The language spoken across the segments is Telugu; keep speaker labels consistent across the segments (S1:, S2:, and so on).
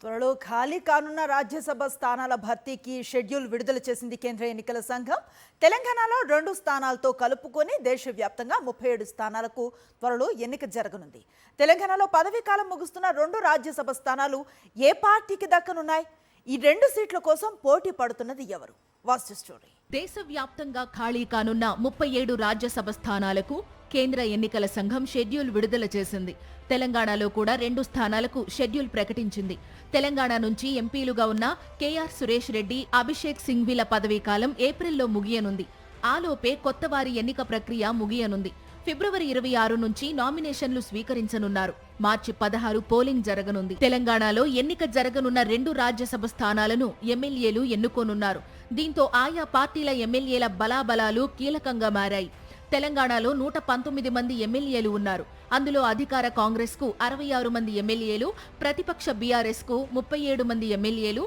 S1: త్వరలో ఖాళీ కానున్న రాజ్యసభ స్థానాల భర్తీకి షెడ్యూల్ విడుదల చేసింది కేంద్ర ఎన్నికల సంఘం. తెలంగాణలో 2 స్థానాలతో కలుపుకొని దేశవ్యాప్తంగా 37 స్థానాలకు త్వరలో ఎన్నిక జరగనుంది. తెలంగాణలో పదవీ కాలం ముగుస్తున్న 2 రాజ్యసభ స్థానాలు ఏ పార్టీకి దక్కనున్నాయి? ఈ 2 సీట్ల కోసం పోటీ పడుతున్నది ఎవరు? Watch story.
S2: దేశవ్యాప్తంగా ఖాళీ కానున్న 37 రాజ్యసభ స్థానాలకు కేంద్ర ఎన్నికల సంఘం షెడ్యూల్ విడుదల చేసింది. తెలంగాణలో కూడా 2 స్థానాలకు షెడ్యూల్ ప్రకటించింది. తెలంగాణ నుంచి ఎంపీలుగా ఉన్న కేఆర్ సురేష్ రెడ్డి, అభిషేక్ సింఘ్వీల పదవీకాలం ఏప్రిల్లో ముగియనుంది. ఆలోపే కొత్తవారి ఎన్నిక ప్రక్రియ ముగియనుంది. ఫిబ్రవరి 26 నుంచి నామినేషన్లు స్వీకరించనున్నారు. మార్చి 16 పోలింగ్ జరగనుంది. తెలంగాణలో ఎన్నిక జరగనున్న 2 రాజ్యసభ స్థానాలను ఎమ్మెల్యేలు ఎన్నుకోనున్నారు. దీంతో ఆయా పార్టీల ఎమ్మెల్యేల బలాబలాలు కీలకంగా మారాయి. తెలంగాణలో 119 మంది ఎమ్మెల్యేలు ఉన్నారు. అందులో అధికార కాంగ్రెస్ కు 66 మంది ఎమ్మెల్యేలు, ప్రతిపక్ష బీఆర్ఎస్ కు 37 మంది ఎమ్మెల్యేలు,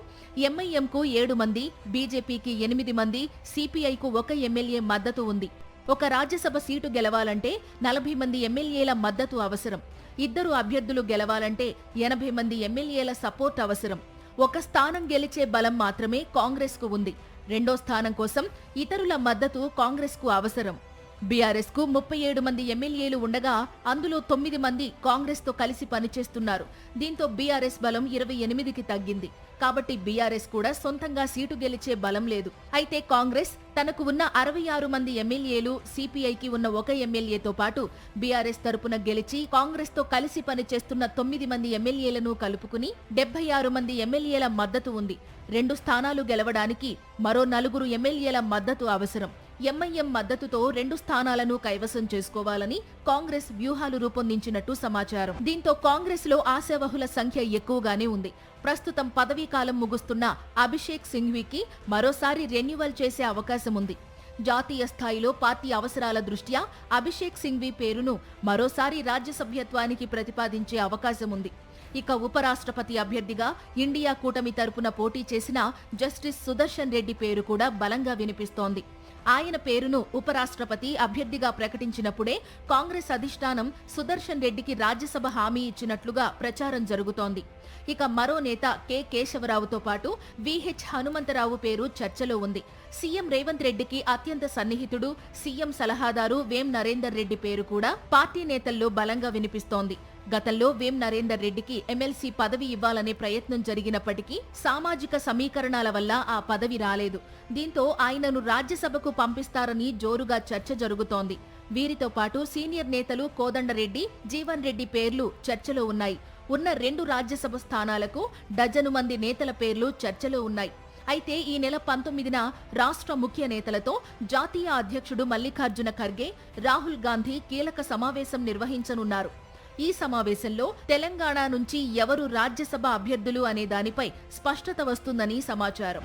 S2: ఎంఐఎం కు 7 మంది, బీజేపీకి 8 మంది, సిపిఐకు 1 ఎమ్మెల్యే మద్దతు ఉంది. ఒక రాజ్యసభ సీటు గెలవాలంటే 40 మంది ఎమ్మెల్యేల మద్దతు అవసరం. 2 అభ్యర్థులు గెలవాలంటే 80 మంది ఎమ్మెల్యేల సపోర్ట్ అవసరం. ఒక స్థానం గెలిచే బలం మాత్రమే కాంగ్రెస్ కు ఉంది. 2వ స్థానం కోసం ఇతరుల మద్దతు కాంగ్రెస్ కు అవసరం. బీఆర్ఎస్ కు 37 మంది ఎమ్మెల్యేలు ఉండగా అందులో 9 మంది కాంగ్రెస్ తో కలిసి పనిచేస్తున్నారు. దీంతో బీఆర్ఎస్ బలం 28కి తగ్గింది. కాబట్టి బీఆర్ఎస్ కూడా సొంతంగా సీటు గెలిచే బలం లేదు. అయితే కాంగ్రెస్ తనకు ఉన్న 66 మంది ఎమ్మెల్యేలు, సిపిఐకి ఉన్న 1 ఎమ్మెల్యేతో పాటు బీఆర్ఎస్ తరపున గెలిచి కాంగ్రెస్ తో కలిసి పనిచేస్తున్న 9 మంది ఎమ్మెల్యేలను కలుపుకుని 76 మంది ఎమ్మెల్యేల మద్దతు ఉంది. 2 స్థానాలు గెలవడానికి మరో 4 ఎమ్మెల్యేల మద్దతు అవసరం. ఎంఐఎం మద్దతుతో 2 స్థానాలను కైవసం చేసుకోవాలని కాంగ్రెస్ వ్యూహాలు రూపొందించినట్టు సమాచారం. దీంతో కాంగ్రెస్ లో ఆశావహుల సంఖ్య ఎక్కువగానే ఉంది. ప్రస్తుతం పదవీకాలం ముగుస్తున్న అభిషేక్ సింఘ్వీకి మరోసారి రెన్యువల్ చేసే అవకాశం ఉంది. జాతీయ స్థాయిలో పార్టీ అవసరాల దృష్ట్యా అభిషేక్ సింఘ్వీ పేరును మరోసారి రాజ్యసభ్యత్వానికి ప్రతిపాదించే అవకాశం ఉంది. ఇక ఉపరాష్ట్రపతి అభ్యర్థిగా ఇండియా కూటమి తరపున పోటీ చేసిన జస్టిస్ సుదర్శన్ రెడ్డి పేరు కూడా బలంగా వినిపిస్తోంది. ఆయన పేరును ఉపరాష్ట్రపతి అభ్యర్థిగా ప్రకటించినప్పుడే కాంగ్రెస్ అధిష్టానం సుదర్శన్ రెడ్డికి రాజ్యసభ హామీ ఇచ్చినట్లుగా ప్రచారం జరుగుతోంది. ఇక మరో నేత కె కేశవరావుతో పాటు విహెచ్ హనుమంతరావు పేరు చర్చలో ఉంది. సీఎం రేవంత్ రెడ్డికి అత్యంత సన్నిహితుడు, సీఎం సలహాదారు వేం నరేందర్ రెడ్డి పేరు కూడా పార్టీ నేతల్లో బలంగా వినిపిస్తోంది. గతంలో వేం నరేందర్ రెడ్డికి ఎమ్మెల్సీ పదవి ఇవ్వాలనే ప్రయత్నం జరిగినప్పటికీ సామాజిక సమీకరణాల వల్ల ఆ పదవి రాలేదు. దీంతో ఆయనను రాజ్యసభకు పంపిస్తారని జోరుగా చర్చ జరుగుతోంది. వీరితో పాటు సీనియర్ నేతలు కోదండరెడ్డి, జీవన్ రెడ్డి పేర్లు చర్చలో ఉన్నాయి. ఉన్న 2 రాజ్యసభ స్థానాలకు డజను మంది నేతల పేర్లు చర్చలో ఉన్నాయి. అయితే ఈ నెల 19న రాష్ట్ర ముఖ్య నేతలతో జాతీయ అధ్యక్షుడు మల్లికార్జున ఖర్గే, రాహుల్ గాంధీ కీలక సమావేశం నిర్వహించనున్నారు. ఈ సమావేశంలో తెలంగాణ నుంచి ఎవరు రాజ్యసభ అభ్యర్థులు అనే దానిపై స్పష్టత వస్తుందని సమాచారం.